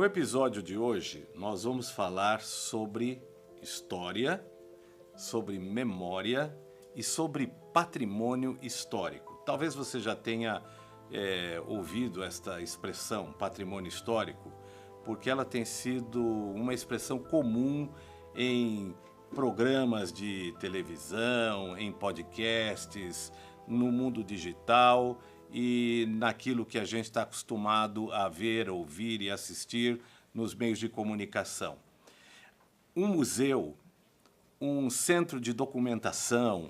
No episódio de hoje, nós vamos falar sobre história, sobre memória e sobre patrimônio histórico. Talvez você já tenha ouvido esta expressão, patrimônio histórico, porque ela tem sido uma expressão comum em programas de televisão, em podcasts, no mundo digital e naquilo que a gente está acostumado a ver, ouvir e assistir nos meios de comunicação. Um museu, um centro de documentação,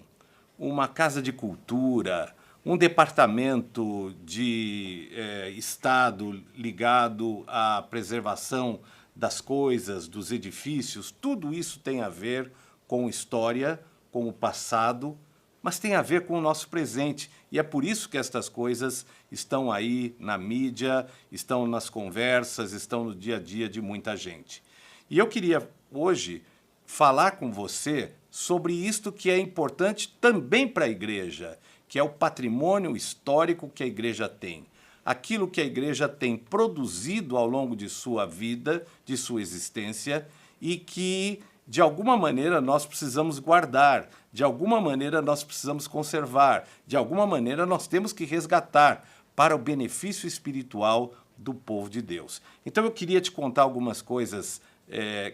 uma casa de cultura, um departamento de Estado ligado à preservação das coisas, dos edifícios, tudo isso tem a ver com história, com o passado, mas tem a ver com o nosso presente. E é por isso que estas coisas estão aí na mídia, estão nas conversas, estão no dia a dia de muita gente. E eu queria hoje falar com você sobre isto que é importante também para a igreja, que é o patrimônio histórico que a igreja tem. Aquilo que a igreja tem produzido ao longo de sua vida, de sua existência, e que, de alguma maneira, nós precisamos guardar, de alguma maneira nós precisamos conservar, de alguma maneira nós temos que resgatar para o benefício espiritual do povo de Deus. Então eu queria te contar algumas coisas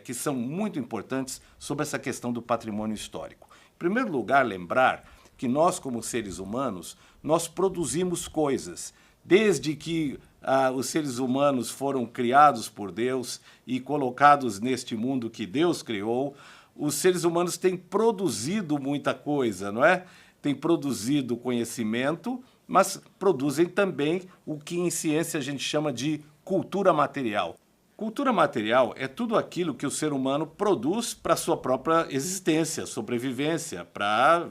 que são muito importantes sobre essa questão do patrimônio histórico. Em primeiro lugar, lembrar que nós, como seres humanos, nós produzimos coisas. Desde que os seres humanos foram criados por Deus e colocados neste mundo que Deus criou, os seres humanos têm produzido muita coisa, não é? Têm produzido conhecimento, mas produzem também o que em ciência a gente chama de cultura material. Cultura material é tudo aquilo que o ser humano produz para a sua própria existência, sobrevivência, para,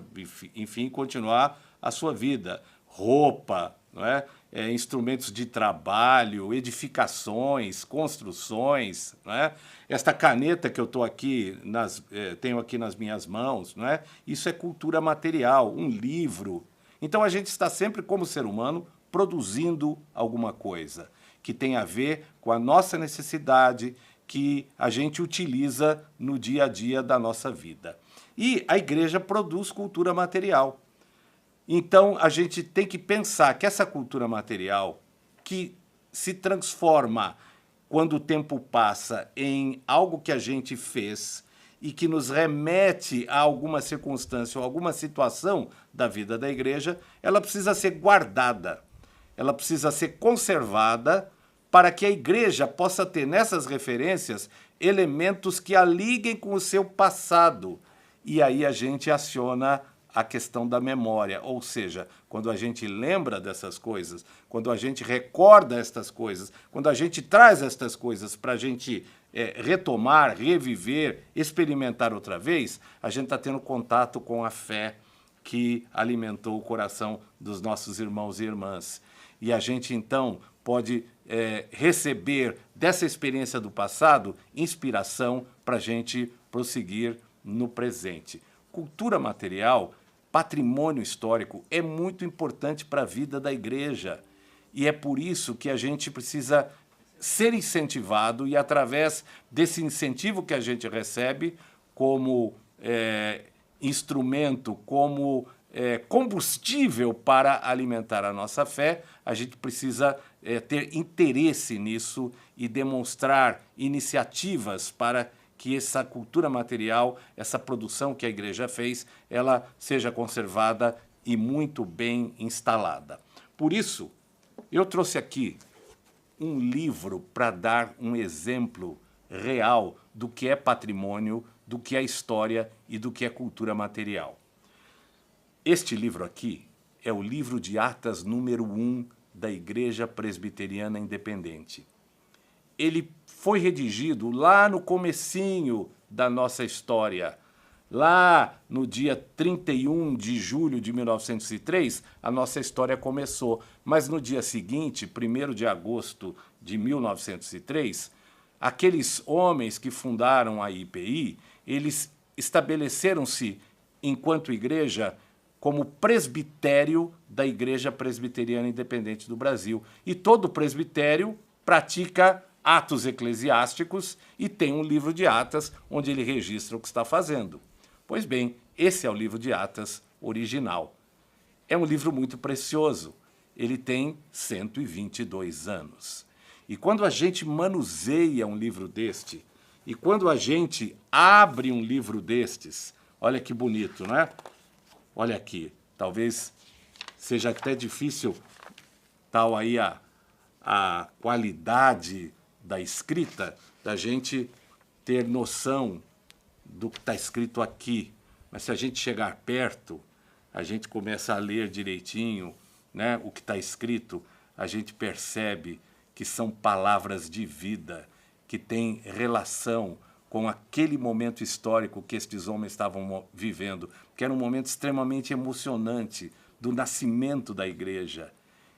enfim, continuar a sua vida. Roupa, não é? Instrumentos de trabalho, edificações, construções, não é? Esta caneta que eu tenho aqui nas minhas mãos, não é? Isso é cultura material, um livro. Então a gente está sempre, como ser humano, produzindo alguma coisa que tem a ver com a nossa necessidade, que a gente utiliza no dia a dia da nossa vida. E a igreja produz cultura material. Então, a gente tem que pensar que essa cultura material, que se transforma quando o tempo passa em algo que a gente fez e que nos remete a alguma circunstância ou alguma situação da vida da igreja, ela precisa ser guardada, ela precisa ser conservada para que a igreja possa ter nessas referências elementos que a liguem com o seu passado. E aí a gente aciona a questão da memória, ou seja, quando a gente lembra dessas coisas, quando a gente recorda estas coisas, quando a gente traz estas coisas para a gente retomar, reviver, experimentar outra vez, a gente está tendo contato com a fé que alimentou o coração dos nossos irmãos e irmãs. E a gente, então, pode receber dessa experiência do passado inspiração para a gente prosseguir no presente. Cultura material, patrimônio histórico, é muito importante para a vida da igreja. E é por isso que a gente precisa ser incentivado e, através desse incentivo que a gente recebe como instrumento, como combustível para alimentar a nossa fé, a gente precisa ter interesse nisso e demonstrar iniciativas para que essa cultura material, essa produção que a igreja fez, ela seja conservada e muito bem instalada. Por isso, eu trouxe aqui um livro para dar um exemplo real do que é patrimônio, do que é história e do que é cultura material. Este livro aqui é o livro de Atas número 1 da Igreja Presbiteriana Independente. Ele foi redigido lá no comecinho da nossa história. Lá no dia 31 de julho de 1903, a nossa história começou. Mas no dia seguinte, 1º de agosto de 1903, aqueles homens que fundaram a IPI, eles estabeleceram-se, enquanto igreja, como presbitério da Igreja Presbiteriana Independente do Brasil. E todo presbitério pratica Atos Eclesiásticos e tem um livro de Atas onde ele registra o que está fazendo. Pois bem, esse é o livro de Atas original. É um livro muito precioso. Ele tem 122 anos. E quando a gente manuseia um livro deste, e quando a gente abre um livro destes, olha que bonito, não é? Olha aqui, talvez seja até difícil tal aí a qualidade da escrita, da gente ter noção do que está escrito aqui. Mas se a gente chegar perto, a gente começa a ler direitinho, né, o que está escrito, a gente percebe que são palavras de vida, que têm relação com aquele momento histórico que estes homens estavam vivendo, que era um momento extremamente emocionante do nascimento da igreja.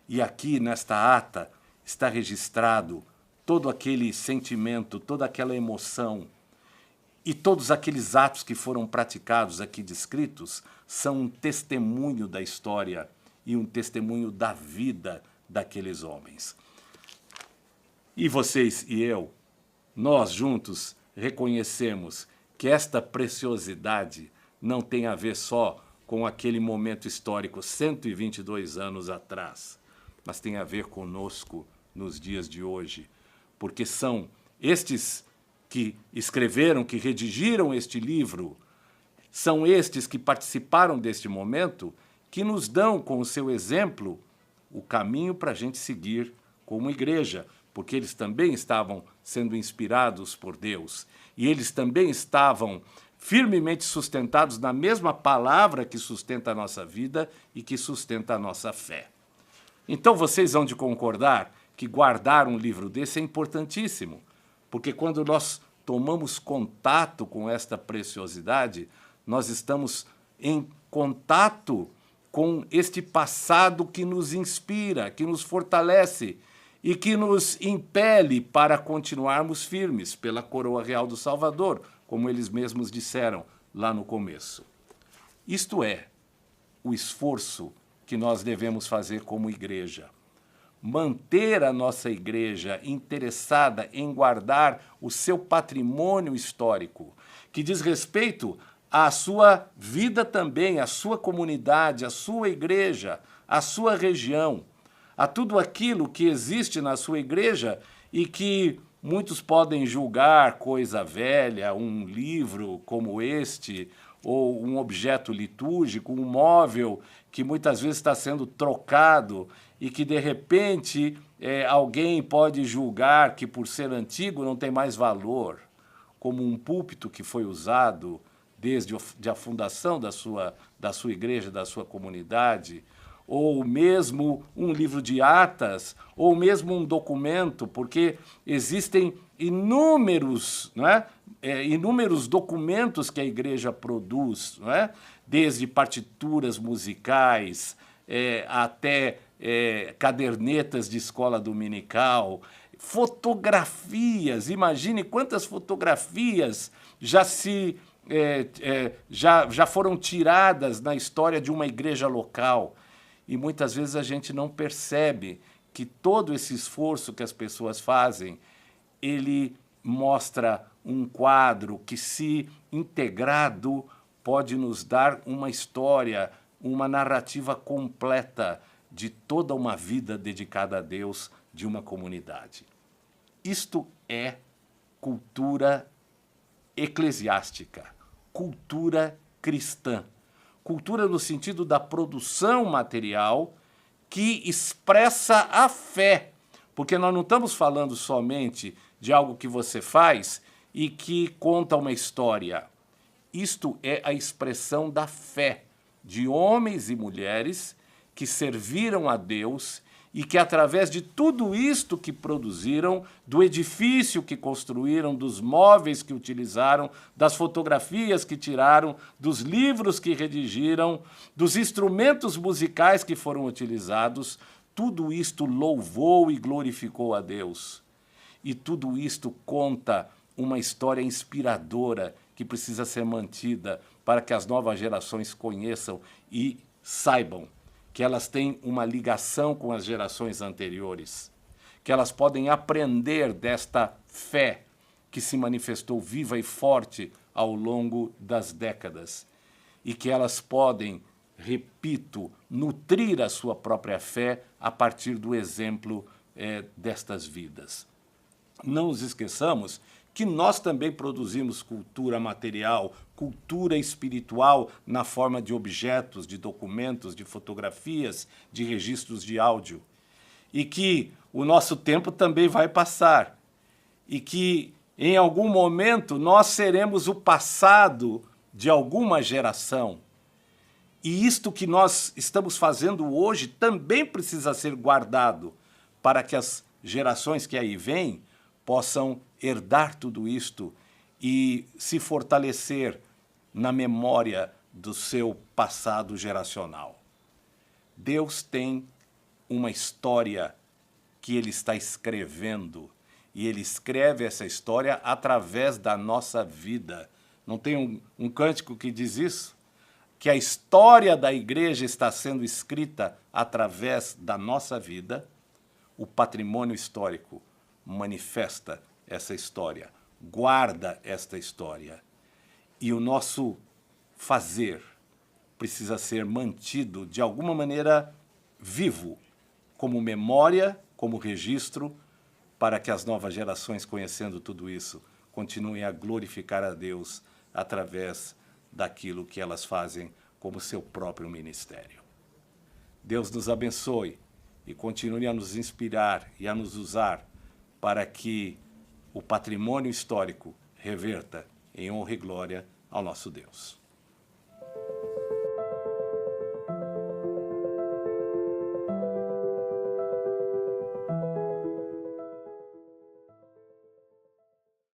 E aqui, nesta ata, está registrado todo aquele sentimento, toda aquela emoção. E todos aqueles atos que foram praticados aqui descritos são um testemunho da história e um testemunho da vida daqueles homens. E vocês e eu, nós juntos reconhecemos que esta preciosidade não tem a ver só com aquele momento histórico 122 anos atrás, mas tem a ver conosco nos dias de hoje, porque são estes que escreveram, que redigiram este livro, são estes que participaram deste momento, que nos dão, com o seu exemplo, o caminho para a gente seguir como igreja, porque eles também estavam sendo inspirados por Deus, e eles também estavam firmemente sustentados na mesma palavra que sustenta a nossa vida e que sustenta a nossa fé. Então vocês vão de concordar que guardar um livro desse é importantíssimo, porque quando nós tomamos contato com esta preciosidade, nós estamos em contato com este passado que nos inspira, que nos fortalece e que nos impele para continuarmos firmes pela coroa real do Salvador, como eles mesmos disseram lá no começo. Isto é o esforço que nós devemos fazer como igreja. Manter a nossa igreja interessada em guardar o seu patrimônio histórico, que diz respeito à sua vida também, à sua comunidade, à sua igreja, à sua região, a tudo aquilo que existe na sua igreja e que muitos podem julgar coisa velha, um livro como este, ou um objeto litúrgico, um móvel que muitas vezes está sendo trocado e que, de repente, alguém pode julgar que, por ser antigo, não tem mais valor, como um púlpito que foi usado desde a fundação da sua igreja, da sua comunidade, ou mesmo um livro de atas, ou mesmo um documento, porque existem inúmeros, não é? Inúmeros documentos que a igreja produz, não é? Desde partituras musicais até cadernetas de escola dominical, fotografias, imagine quantas fotografias já foram tiradas na história de uma igreja local. E muitas vezes a gente não percebe que todo esse esforço que as pessoas fazem, ele mostra um quadro que, se integrado, pode nos dar uma história, uma narrativa completa de toda uma vida dedicada a Deus de uma comunidade. Isto é cultura eclesiástica, cultura cristã. Cultura no sentido da produção material que expressa a fé, porque nós não estamos falando somente de algo que você faz e que conta uma história. Isto é a expressão da fé de homens e mulheres que serviram a Deus e que, através de tudo isto que produziram, do edifício que construíram, dos móveis que utilizaram, das fotografias que tiraram, dos livros que redigiram, dos instrumentos musicais que foram utilizados, tudo isto louvou e glorificou a Deus. E tudo isto conta uma história inspiradora que precisa ser mantida para que as novas gerações conheçam e saibam que elas têm uma ligação com as gerações anteriores, que elas podem aprender desta fé que se manifestou viva e forte ao longo das décadas e que elas podem, repito, nutrir a sua própria fé a partir do exemplo destas vidas. Não nos esqueçamos que nós também produzimos cultura material, cultura espiritual na forma de objetos, de documentos, de fotografias, de registros de áudio. E que o nosso tempo também vai passar. E que em algum momento nós seremos o passado de alguma geração. E isto que nós estamos fazendo hoje também precisa ser guardado para que as gerações que aí vêm possam herdar tudo isto e se fortalecer na memória do seu passado geracional. Deus tem uma história que Ele está escrevendo, e Ele escreve essa história através da nossa vida. Não tem um cântico que diz isso? Que a história da igreja está sendo escrita através da nossa vida. O patrimônio histórico manifesta essa história, guarda esta história. E o nosso fazer precisa ser mantido de alguma maneira vivo, como memória, como registro, para que as novas gerações, conhecendo tudo isso, continuem a glorificar a Deus através daquilo que elas fazem como seu próprio ministério. Deus nos abençoe e continue a nos inspirar e a nos usar para que o patrimônio histórico reverta em honra e glória ao nosso Deus.